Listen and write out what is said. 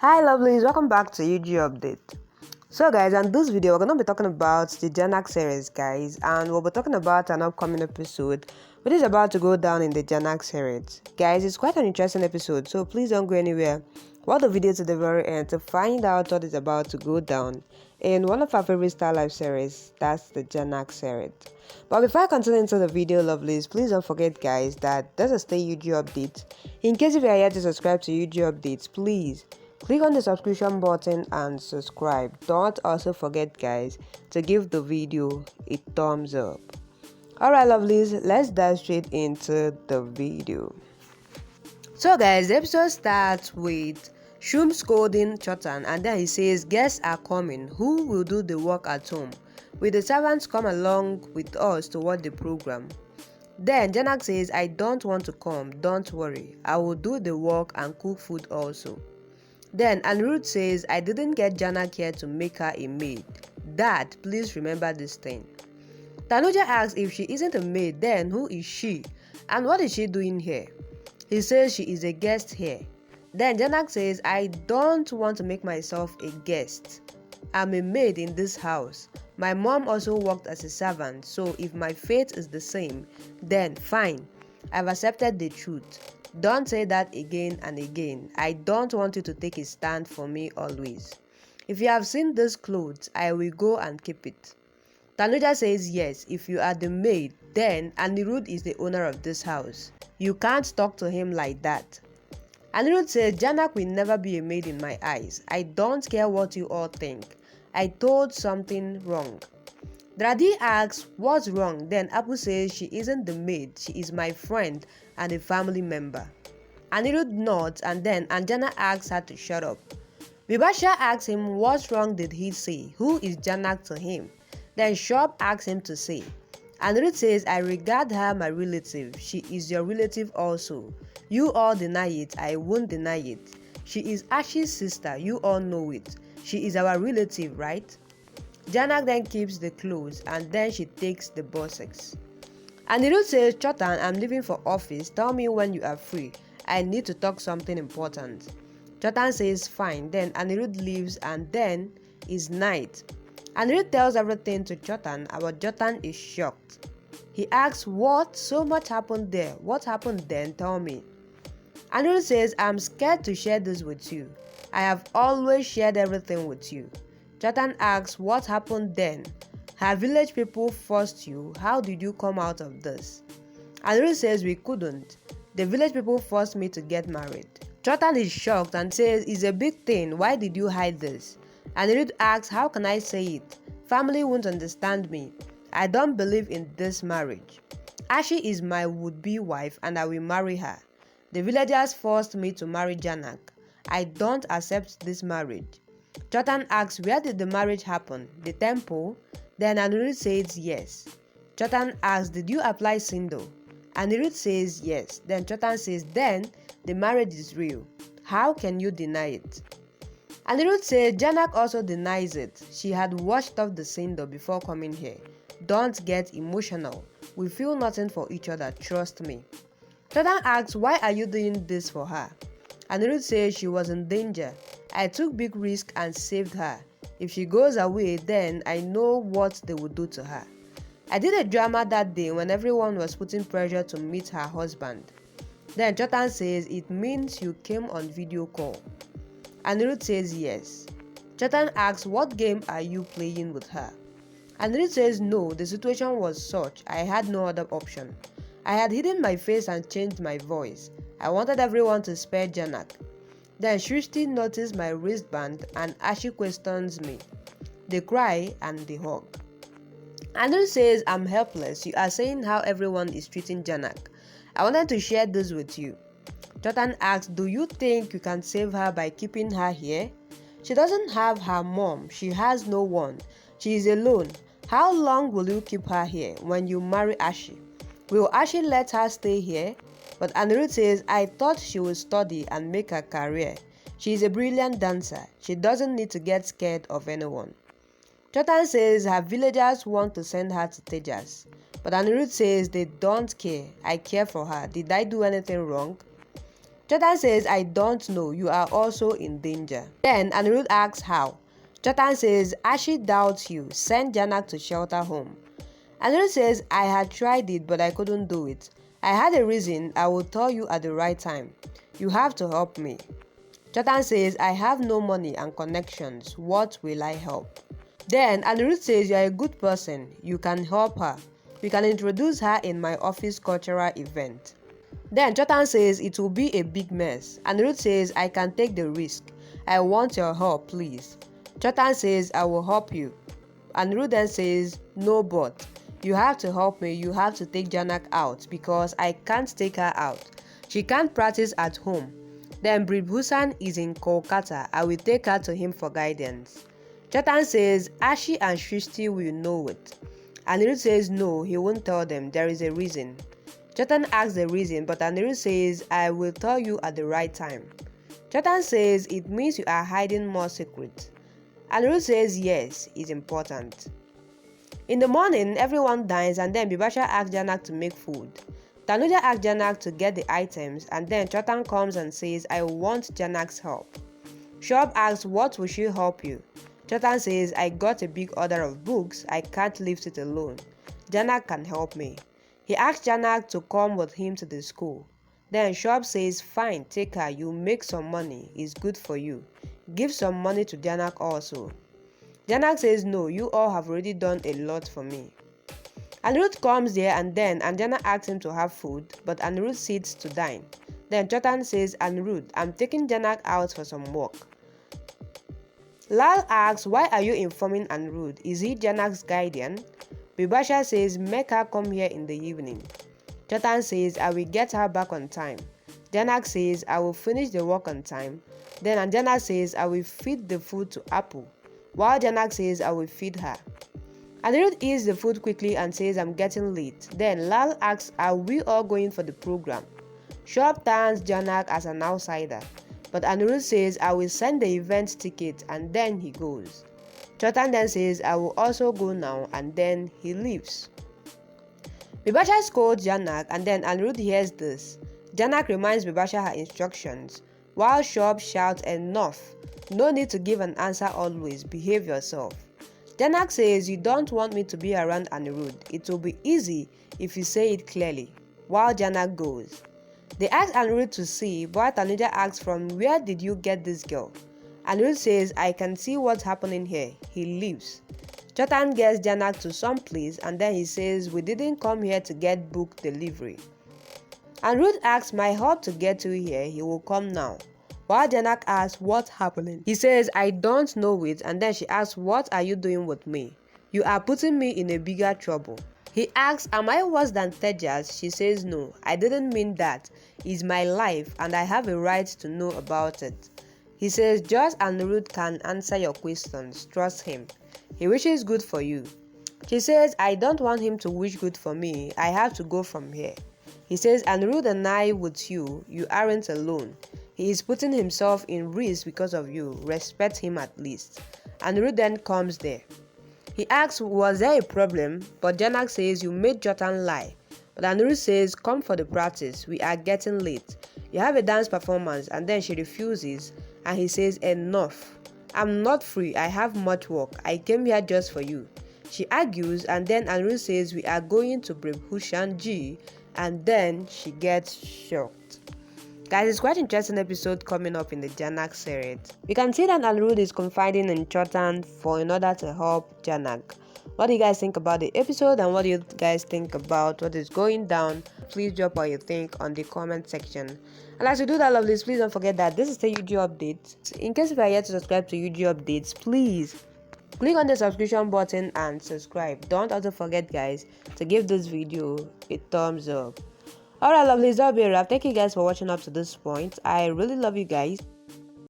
Hi lovelies, welcome back to UG Update. So guys, on this video we're going to be talking about the Janak series guys, and we'll be talking about an upcoming episode which is about to go down in the Janak series. Guys, it's quite an interesting episode, so please don't go anywhere. Watch the video to the very end to find out what is about to go down in one of our favorite Starlife series, that's the Janak series. But before I continue into the video lovelies, please don't forget guys that there's a stay UG Update. In case if you are yet to subscribe to UG Updates, please click on the subscription button and subscribe. Don't also forget guys to give the video a thumbs up. Alright lovelies, let's dive straight into the video. So guys, the episode starts with Shum scolding Chotan, and then he says guests are coming, who will do the work at home? Will the servants come along with us to watch the program? Then Janak says, I don't want to come, don't worry, I will do the work and cook food also. Then Anirudh says, I didn't get Janak here to make her a maid. Dad, please remember this thing. Tanuja asks if she isn't a maid, then who is she? And what is she doing here? He says she is a guest here. Then Janak says, I don't want to make myself a guest. I'm a maid in this house. My mom also worked as a servant, so if my fate is the same, then fine. I've accepted the truth. Don't say that again and again. I don't want you to take a stand for me always. If you have seen these clothes, I will go and keep it. Tanuja says yes, if you are the maid, then Anirudh is the owner of this house. You can't talk to him like that. Anirudh says Janak will never be a maid in my eyes. I don't care what you all think. I told something wrong. Dradi asks what's wrong, then Apu says she isn't the maid, she is my friend and a family member. Anirudh nods and then Anjana asks her to shut up. Vibhasha asks him what's wrong did he say, who is Janak to him? Then Shop asks him to say. Anirudh says I regard her my relative, she is your relative also. You all deny it, I won't deny it. She is Ashi's sister, you all know it. She is our relative, right? Janak then keeps the clothes and then she takes the buses. Anirudh says, Chotan, I'm leaving for office. Tell me when you are free. I need to talk something important. Chotan says, fine. Then Anirudh leaves and then it's night. Anirudh tells everything to Chotan. Our Chotan is shocked. He asks, what? So much happened there. What happened then? Tell me. Anirudh says, I'm scared to share this with you. I have always shared everything with you. Chotan asks, what happened then? Have village people forced you? How did you come out of this? Anirudh says, we couldn't. The village people forced me to get married. Chotan is shocked and says, it's a big thing. Why did you hide this? Anirudh asks, how can I say it? Family won't understand me. I don't believe in this marriage. Ashi is my would-be wife and I will marry her. The villagers forced me to marry Janak. I don't accept this marriage. Chotan asks, where did the marriage happen? The temple? Then Anirudh says yes. Chotan asks, did you apply Sindo? Anirudh says yes. Then Chotan says, then the marriage is real. How can you deny it? Anirudh says, Janak also denies it. She had washed off the Sindo before coming here. Don't get emotional. We feel nothing for each other, trust me. Chotan asks, why are you doing this for her? Anirudh says she was in danger. I took big risk and saved her. If she goes away, then I know what they will do to her. I did a drama that day when everyone was putting pressure to meet her husband. Then Chotan says, it means you came on video call. Anirudh says yes. Chotan asks, what game are you playing with her? Anirudh says no, the situation was such, I had no other option. I had hidden my face and changed my voice. I wanted everyone to spare Janak. Then Shrishti noticed my wristband and Ashi questions me. They cry and they hug. Andrew says, I'm helpless. You are saying how everyone is treating Janak. I wanted to share this with you. Chotan asks, do you think you can save her by keeping her here? She doesn't have her mom. She has no one. She is alone. How long will you keep her here when you marry Ashi? Will Ashi let her stay here? But Anirudh says, I thought she would study and make a career. She is a brilliant dancer. She doesn't need to get scared of anyone. Chotan says her villagers want to send her to Tejas. But Anirudh says they don't care. I care for her. Did I do anything wrong? Jotan says, I don't know, you are also in danger. Then Anirudh asks how. Jotan says, Ashi doubts you, send Janak to shelter home. Anirudh says, I had tried it but I couldn't do it. I had a reason, I will tell you at the right time. You have to help me. Jotan says, I have no money and connections, what will I help? Then Anirudh says, you are a good person, you can help her. We can introduce her in my office cultural event. Then Jotan says, it will be a big mess. Anirudh says, I can take the risk. I want your help, please. Jotan says, I will help you. Anirudh then says, no but. You have to help me, you have to take Janak out because I can't take her out. She can't practice at home. Then Bribhusan is in Kolkata. I will take her to him for guidance. Jotan says, Ashi and Shrishti will know it. Anirudh says, no, he won't tell them. There is a reason. Jotan asks the reason, but Anirudh says, I will tell you at the right time. Jotan says, it means you are hiding more secrets. Anirudh says, yes, it's important. In the morning, everyone dines and then Bibasha asks Janak to make food. Tanuja asks Janak to get the items and then Jotan comes and says, I want Janak's help. Shob asks, what will she help you? Jotan says, I got a big order of books, I can't lift it alone. Janak can help me. He asks Janak to come with him to the school. Then Shob says, fine, take her, you make some money, it's good for you. Give some money to Janak also. Janak says, no, you all have already done a lot for me. Anirudh comes there and Janak asks him to have food, but Anirudh sits to dine. Then Jotan says, Anirudh, I'm taking Janak out for some work. Lal asks, why are you informing Anirudh? Is he Janak's guardian? Bibasha says, make her come here in the evening. Jotan says, I will get her back on time. Janak says, I will finish the work on time. Then Anjana says, I will feed the food to Apple, while Janak says, I will feed her. Anirudh eats the food quickly and says, I'm getting late. Then Lal asks, are we all going for the program? Shob turns Janak as an outsider, but Anirudh says, I will send the event ticket and then he goes. Jotan then says, I will also go now and then he leaves. Bibasha scolds Janak and then Anirudh hears this. Janak reminds Bibasha her instructions, while Shob shouts, enough. No need to give an answer always, behave yourself. Janak says, you don't want me to be around Anirudh. It will be easy if you say it clearly, while Janak goes. They ask Anirudh to see, but Tanuja asks, from where did you get this girl? Anirudh says, I can see what's happening here. He leaves. Jotan gets Janak to some place and then he says, we didn't come here to get book delivery. Anirudh asks, my help to get you here, he will come now. While Janak asks, what's happening? He says, I don't know it, and then she asks, what are you doing with me? You are putting me in a bigger trouble. He asks, am I worse than Tejas? She says, no, I didn't mean that. It's my life and I have a right to know about it. He says, just Anirudh can answer your questions, trust him. He wishes good for you. She says, I don't want him to wish good for me, I have to go from here. He says, Anirudh and I with you, you aren't alone. He is putting himself in risk because of you. Respect him at least. Anirudh then comes there. He asks, was there a problem? But Janak says, you made Jotan lie. But Anirudh says, come for the practice. We are getting late. You have a dance performance. And then she refuses. And he says, enough. I'm not free. I have much work. I came here just for you. She argues. And then Anirudh says, we are going to Bribhushan G. And then she gets shocked. Guys, it's quite interesting episode coming up in the Janak series. We can see that Anirudh is confiding in Jotan in order to help Janak. What do you guys think about the episode and what do you guys think about what is going down? Please drop what you think on the comment section. And as you do that, lovelies, please don't forget that this is the UG update. In case if you are yet to subscribe to UG updates, please click on the subscription button and subscribe. Don't also forget, guys, to give this video a thumbs up. Alright, lovelies, that'll be a wrap. Thank you guys for watching up to this point. I really love you guys.